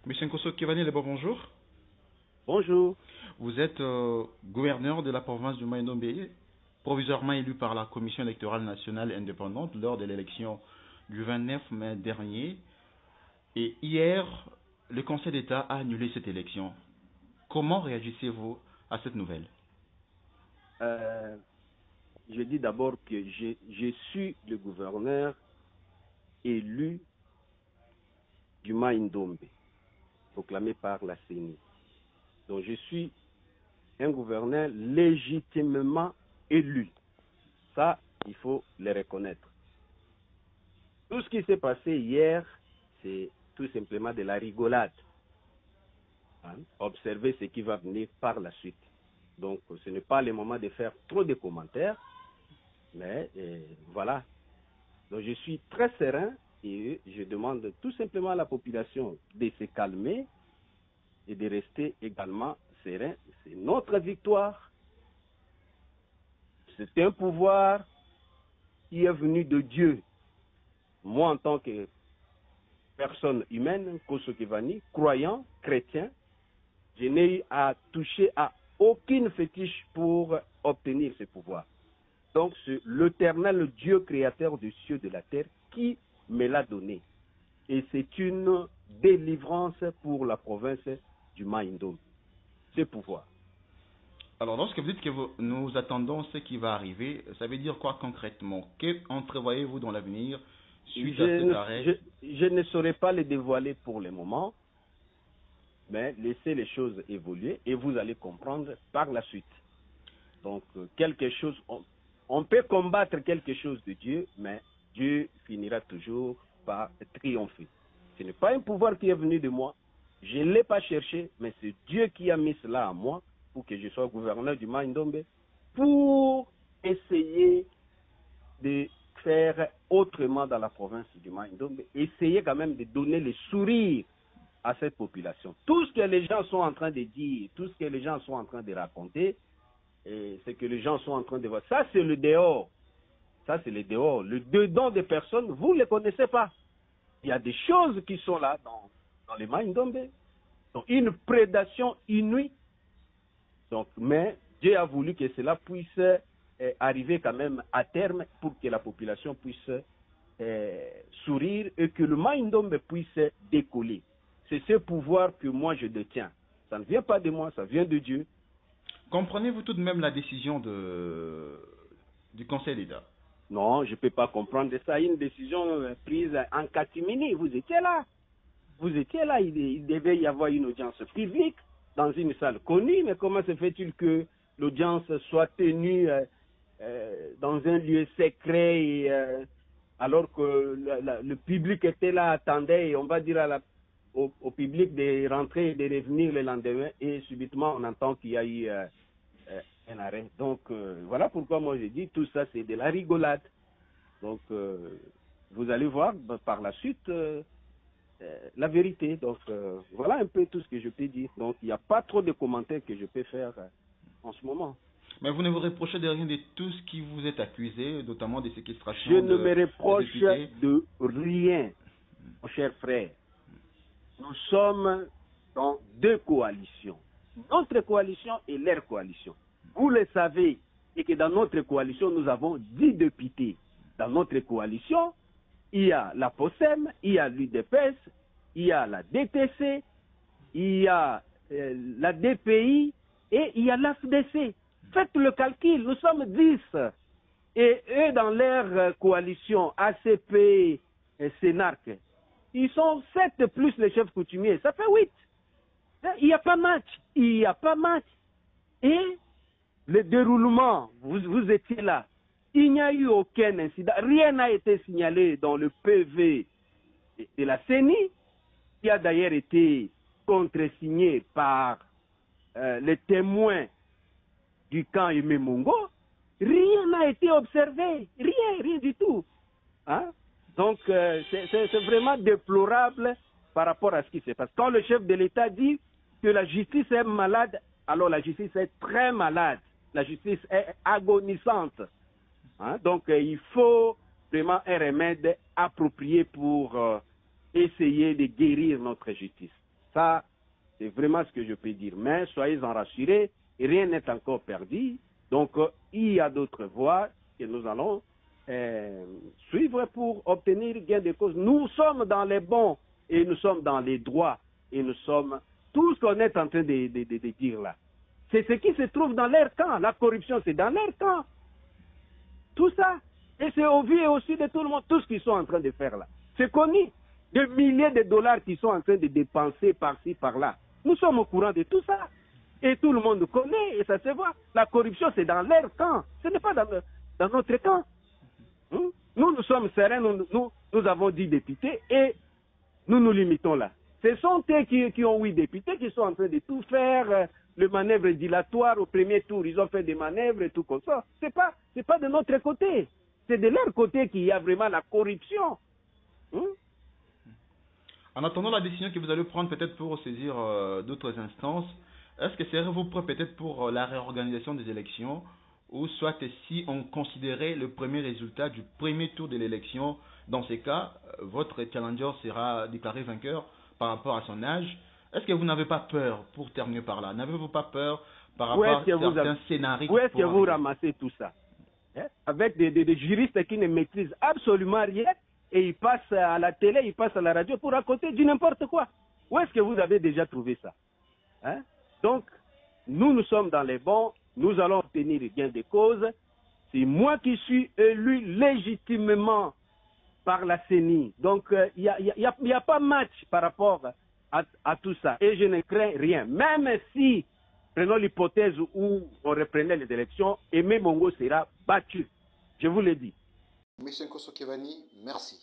Monsieur Nkoso Kivani, d'abord bonjour. Bonjour. Vous êtes gouverneur de la province du Maïnombe, provisoirement élu par la Commission électorale nationale indépendante lors de l'élection du 29 mai dernier. Et hier, le Conseil d'État a annulé cette élection. Comment réagissez-vous à cette nouvelle? Je dis d'abord que je suis le gouverneur élu du Maïnombe, proclamé par la CENI. Donc je suis un gouverneur légitimement élu. Ça, il faut le reconnaître. Tout ce qui s'est passé hier, c'est tout simplement de la rigolade. Observez ce qui va venir par la suite. Donc ce n'est pas le moment de faire trop de commentaires, mais voilà. Donc je suis très serein et je demande tout simplement à la population de se calmer et de rester également serein. C'est notre victoire. C'est un pouvoir qui est venu de Dieu. Moi, en tant que personne humaine, Nkoso Kivani, croyant, chrétien, je n'ai eu à toucher à aucune fétiche pour obtenir ce pouvoir. Donc, c'est l'éternel Dieu créateur des cieux et de la terre qui me l'a donné. Et c'est une délivrance pour la province du Maïndombe. Ce pouvoir. Alors, lorsque vous dites que nous attendons ce qui va arriver, ça veut dire quoi concrètement? Qu'entrevoyez-vous dans l'avenir suite à cet arrêt? Je ne saurais pas le dévoiler pour le moment, mais laissez les choses évoluer et vous allez comprendre par la suite. Donc, quelque chose, on peut combattre quelque chose de Dieu, mais Dieu finira toujours par triompher. Ce n'est pas un pouvoir qui est venu de moi. Je ne l'ai pas cherché, mais c'est Dieu qui a mis cela à moi pour que je sois gouverneur du Maïndombe, pour essayer de faire autrement dans la province du Maïndombe, essayer quand même de donner le sourire à cette population. Tout ce que les gens sont en train de dire, tout ce que les gens sont en train de raconter, c'est que les gens sont en train de voir. Ça, c'est le dehors. Ça, c'est le dehors. Le dedans des personnes, vous ne les connaissez pas. Il y a des choses qui sont là dans les Maïndombe. Donc, une prédation inouïe. Donc, mais Dieu a voulu que cela puisse arriver quand même à terme pour que la population puisse sourire et que le Maïndombe puisse décoller. C'est ce pouvoir que moi je détiens. Ça ne vient pas de moi, ça vient de Dieu. Comprenez-vous tout de même la décision du Conseil d'État? Non, je ne peux pas comprendre ça. Une décision prise en catimini. Vous étiez là. Vous étiez là. Il devait y avoir une audience publique dans une salle connue. Mais comment se fait-il que l'audience soit tenue dans un lieu secret et, alors que le public était là, attendait, et on va dire au public de rentrer et de revenir le lendemain, et subitement on entend qu'il y a eu un arrêt. Donc voilà pourquoi moi j'ai dit tout ça c'est de la rigolade. Donc vous allez voir par la suite la vérité. Donc voilà un peu tout ce que je peux dire. Donc il n'y a pas trop de commentaires que je peux faire en ce moment. Mais vous ne vous reprochez de rien de tout ce qui vous est accusé, notamment des séquestrations. Je ne me reproche de rien, mon cher frère. Nous sommes dans deux coalitions. Notre coalition et leur coalition. Vous le savez, et que dans notre coalition, nous avons 10 députés. Dans notre coalition, il y a la POSEM, il y a l'UDPS, il y a la DTC, il y a la DPI et il y a l'AFDC. Faites le calcul, nous sommes 10. Et eux, dans leur coalition ACP et Sénarque, ils sont 7 plus les chefs coutumiers. Ça fait 8. Il n'y a pas match. Il n'y a pas match. Et le déroulement, vous étiez là. Il n'y a eu aucun incident. Rien n'a été signalé dans le PV de la CENI, qui a d'ailleurs été contresigné par les témoins du camp Aimé Mungo. Rien n'a été observé. Rien du tout. Hein? Donc, c'est vraiment déplorable par rapport à ce qui se passe. Quand le chef de l'État dit que la justice est malade, alors la justice est très malade. La justice est agonisante. Hein? Donc, il faut vraiment un remède approprié pour essayer de guérir notre justice. Ça, c'est vraiment ce que je peux dire. Mais soyez-en rassurés, rien n'est encore perdu. Donc, il y a d'autres voies que nous allons suivre pour obtenir gain de cause. Nous sommes dans les bons et nous sommes dans les droits. Et nous sommes tout ce qu'on est en train de dire là. C'est ce qui se trouve dans leur camp. La corruption, c'est dans leur camp. Tout ça. Et c'est au vu et au su de tout le monde, tout ce qu'ils sont en train de faire là. C'est connu. Des milliers de dollars qu'ils sont en train de dépenser par-ci, par-là. Nous sommes au courant de tout ça. Et tout le monde connaît, et ça se voit. La corruption, c'est dans leur camp. Ce n'est pas dans notre camp. Nous sommes sereins, nous avons 10 députés, et nous nous limitons là. Ce sont eux qui ont 8 députés, qui sont en train de tout faire, le manœuvre dilatoire au premier tour. Ils ont fait des manœuvres et tout comme ça. C'est pas de notre côté. C'est de leur côté qu'il y a vraiment la corruption. En attendant la décision que vous allez prendre peut-être pour saisir d'autres instances, est-ce que serez-vous prêt peut-être pour la réorganisation des élections, ou soit si on considérait le premier résultat du premier tour de l'élection, dans ces cas, votre challenger sera déclaré vainqueur par rapport à son âge? Est-ce que vous n'avez pas peur, pour terminer par là, n'avez-vous pas peur par rapport à certains scénarios? Où est-ce que vous ramassez tout ça? Avec des juristes qui ne maîtrisent absolument rien, et ils passent à la télé, ils passent à la radio pour raconter du n'importe quoi. Où est-ce que vous avez déjà trouvé ça? Donc, nous sommes dans les bons, nous allons obtenir gain de cause. C'est moi qui suis élu légitimement par la CENI. Donc, il n'y a pas match par rapport à tout ça. Et je ne crains rien. Même si, prenons l'hypothèse où on reprenait les élections, Aimé Mongo sera battu. Je vous le dis. M. Nkoso Kevani, merci.